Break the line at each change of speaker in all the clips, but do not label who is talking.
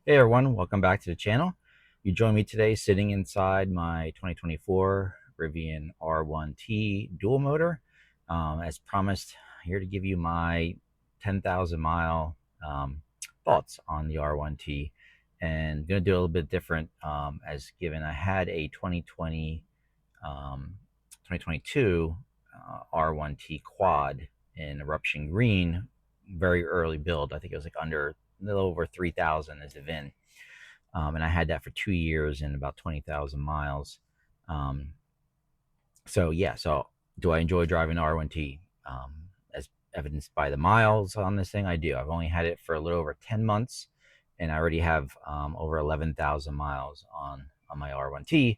Hey everyone, welcome back to the channel. You join me today sitting inside my 2024 Rivian R1T dual motor. As promised, here to give you my 10,000 mile thoughts on the R1T, and going to do a little bit different, as given I had a 2022 R1T Quad in Eruption Green, very early build. I think it was like under a little over 3,000 as a VIN. And I had that for 2 years and about 20,000 miles. Um, so do I enjoy driving R1T? As evidenced by the miles on this thing, I do. I've only had it for a little over 10 months, and I already have over 11,000 miles on my R1T,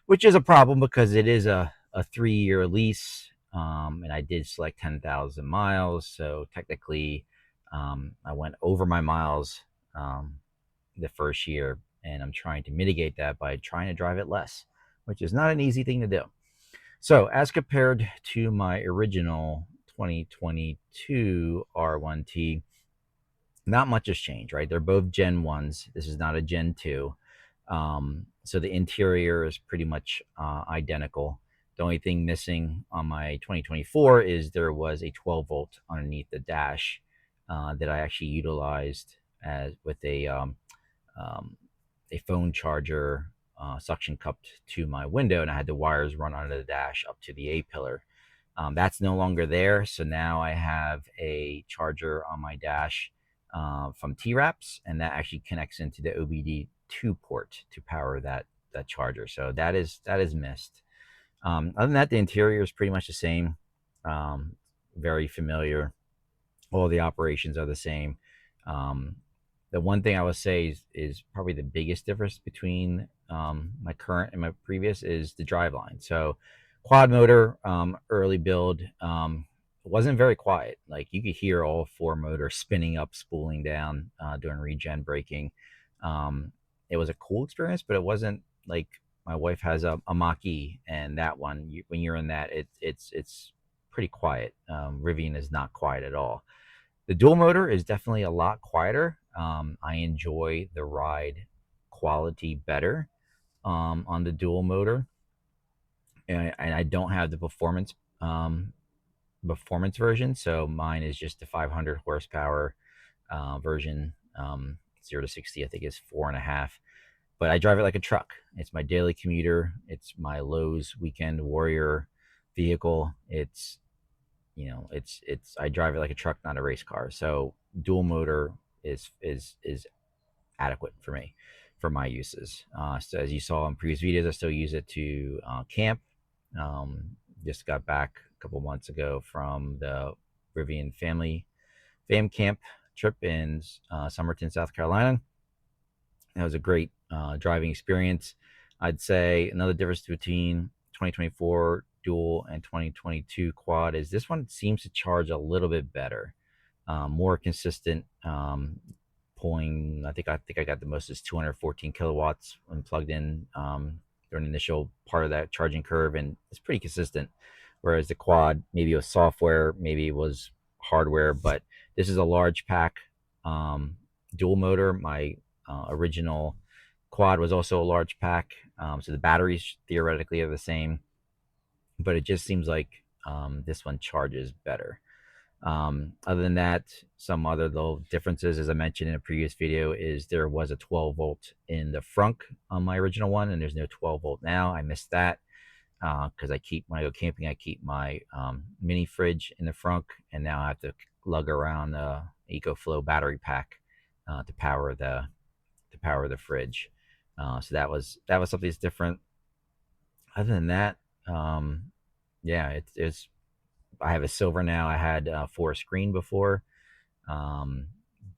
which is a problem because it is a 3 year lease, and I did select 10,000 miles. So technically, I went over my miles the first year, and I'm trying to mitigate that by trying to drive it less, which is not an easy thing to do. So, as compared to my original 2022 R1T, not much has changed, right? They're both Gen 1s. This is not a Gen 2. So the interior is pretty much identical. The only thing missing on my 2024 is there was a 12 volt underneath the dash that I actually utilized as with um, a phone charger suction cupped to my window, and I had the wires run under the dash up to the A pillar. That's no longer there, so now I have a charger on my dash from T-Raps, and that actually connects into the OBD2 port to power that charger. So that is missed. Other than that, the interior is pretty much the same. Very familiar. All the operations are the same. Um, the one thing I would say is probably the biggest difference between my current and my previous is the driveline. So, quad motor, early build, wasn't very quiet. Like you could hear all four motors spinning up, spooling down during regen braking. It was a cool experience, but it wasn't like my wife has a Mach-E, and that one, when you're in that, it's pretty quiet. Rivian is not quiet at all. The dual motor is definitely a lot quieter. I enjoy the ride quality better on the dual motor, and I don't have the performance version, so mine is just the 500 horsepower version. 0 to 60, I think, is 4.5. But I drive it like a truck. It's my daily commuter. It's my Lowe's weekend warrior vehicle. It's I drive it like a truck, not a race car. So dual motor is adequate for me for my uses. So as you saw in previous videos, I still use it to camp. Just got back a couple months ago from the Rivian fam camp trip in Somerton, South Carolina. That was a great driving experience. I'd say another difference between 2024 dual and 2022 quad is this one seems to charge a little bit better, more consistent. Pulling, I think I got the most is 214 kilowatts when plugged in during the initial part of that charging curve, and it's pretty consistent. Whereas the quad, maybe it was software, maybe it was hardware, but this is a large pack dual motor. My original quad was also a large pack, so the batteries theoretically are the same, but it just seems like this one charges better. Other than that, some other little differences, as I mentioned in a previous video, is there was a 12 volt in the front on my original one, and there's no 12 volt now. I missed that because when I go camping, I keep my mini fridge in the front, and now I have to lug around the EcoFlow battery pack to power the fridge. So that was something that's different. Other than that, yeah, it's I have a silver now. I had forest green before, um,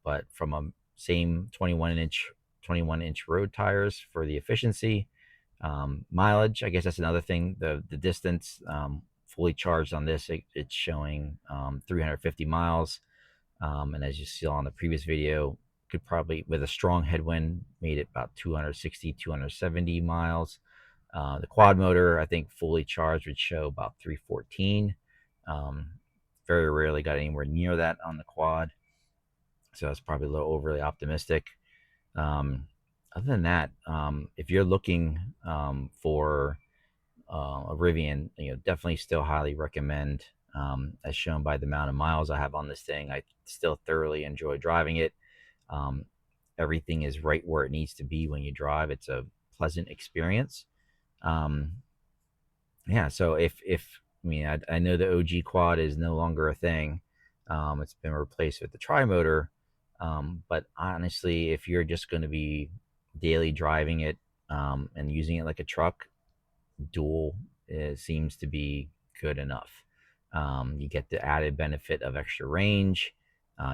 but from a same 21-inch road tires for the efficiency. Mileage, I guess that's another thing. The distance, fully charged on this, it's showing 350 miles. And as you saw on the previous video, could probably, with a strong headwind, made it about 260, 270 miles. The quad motor, I think fully charged would show about 314. Um, Very rarely got anywhere near that on the quad, so that's probably a little overly optimistic. Um, Other than that, if you're looking for a Rivian, definitely still highly recommend. As shown by the amount of miles I have on this thing, I still thoroughly enjoy driving it. Um, Everything is right where it needs to be when you drive. It's a pleasant experience. Um, yeah, so if I mean I know the OG quad is no longer a thing. It's been replaced with the tri motor. But honestly, if you're just going to be daily driving it and using it like a truck, dual seems to be good enough. You get the added benefit of extra range.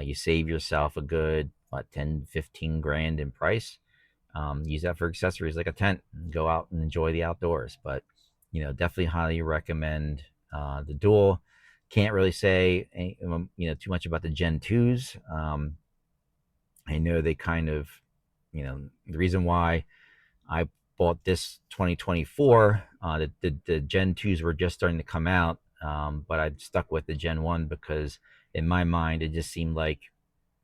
You save yourself a good, what, 10, 15 grand in price. Use that for accessories like a tent and go out and enjoy the outdoors. But, definitely highly recommend the dual. Can't really say, too much about the Gen 2s. I know they kind of, the reason why I bought this 2024. The Gen 2s were just starting to come out, but I stuck with the Gen 1 because in my mind, it just seemed like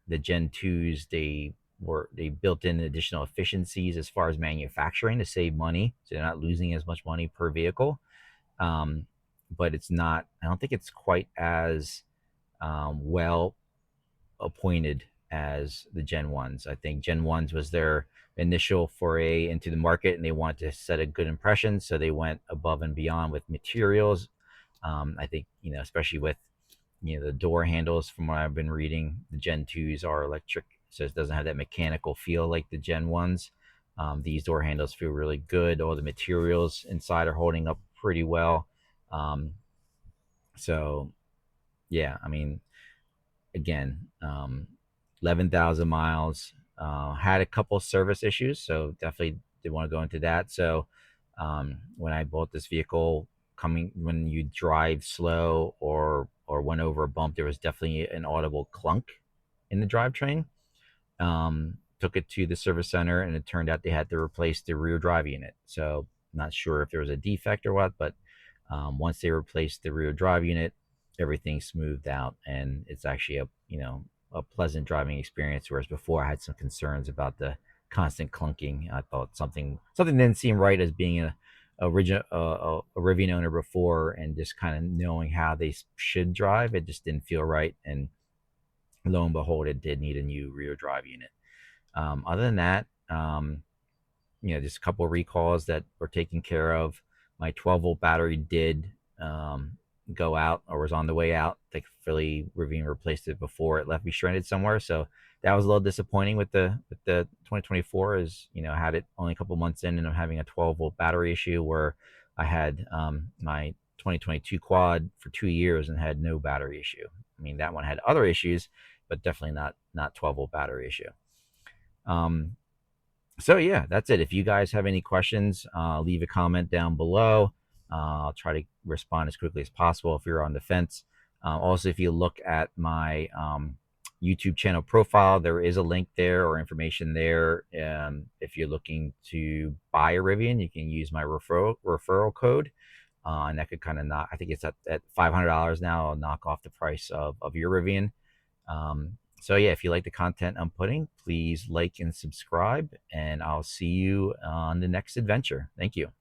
the Gen 2s, they built in additional efficiencies as far as manufacturing to save money. So they're not losing as much money per vehicle. Um, but I don't think it's quite as well appointed as the Gen 1s. I think Gen 1s was their initial foray into the market and they wanted to set a good impression. So they went above and beyond with materials. I think, especially with, the door handles from what I've been reading, the Gen 2s are electric. So it doesn't have that mechanical feel like the Gen 1s. These door handles feel really good. All the materials inside are holding up pretty well. Um, so, yeah, I mean, again, 11,000 miles. Had a couple service issues, so definitely did want to go into that. So when I bought this vehicle, coming when you drive slow or went over a bump, there was definitely an audible clunk in the drivetrain. Took it to the service center, and it turned out they had to replace the rear drive unit. So not sure if there was a defect or what, but once they replaced the rear drive unit, everything smoothed out, and it's actually a pleasant driving experience. Whereas before, I had some concerns about the constant clunking. I thought something didn't seem right as being a Rivian owner before, and just kind of knowing how they should drive. It just didn't feel right, and lo and behold, it did need a new rear drive unit. Other than that, just a couple of recalls that were taken care of. My 12-volt battery did go out or was on the way out. Thankfully, Rivian replaced it before it left me stranded somewhere. So that was a little disappointing with the 2024. Is I had it only a couple months in, and I'm having a 12-volt battery issue where I had my 2022 quad for 2 years and had no battery issue. I mean, that one had other issues, but definitely not 12-volt battery issue. Um, so yeah, that's it. If you guys have any questions, leave a comment down below. I'll try to respond as quickly as possible if you're on the fence. Also, if you look at my YouTube channel profile, there is a link there or information there. If you're looking to buy a Rivian, you can use my referral code, and that could kind of knock. I think it's at $500 now. I'll knock off the price of your Rivian. So yeah, if you like the content I'm putting, please like and subscribe, and I'll see you on the next adventure. Thank you.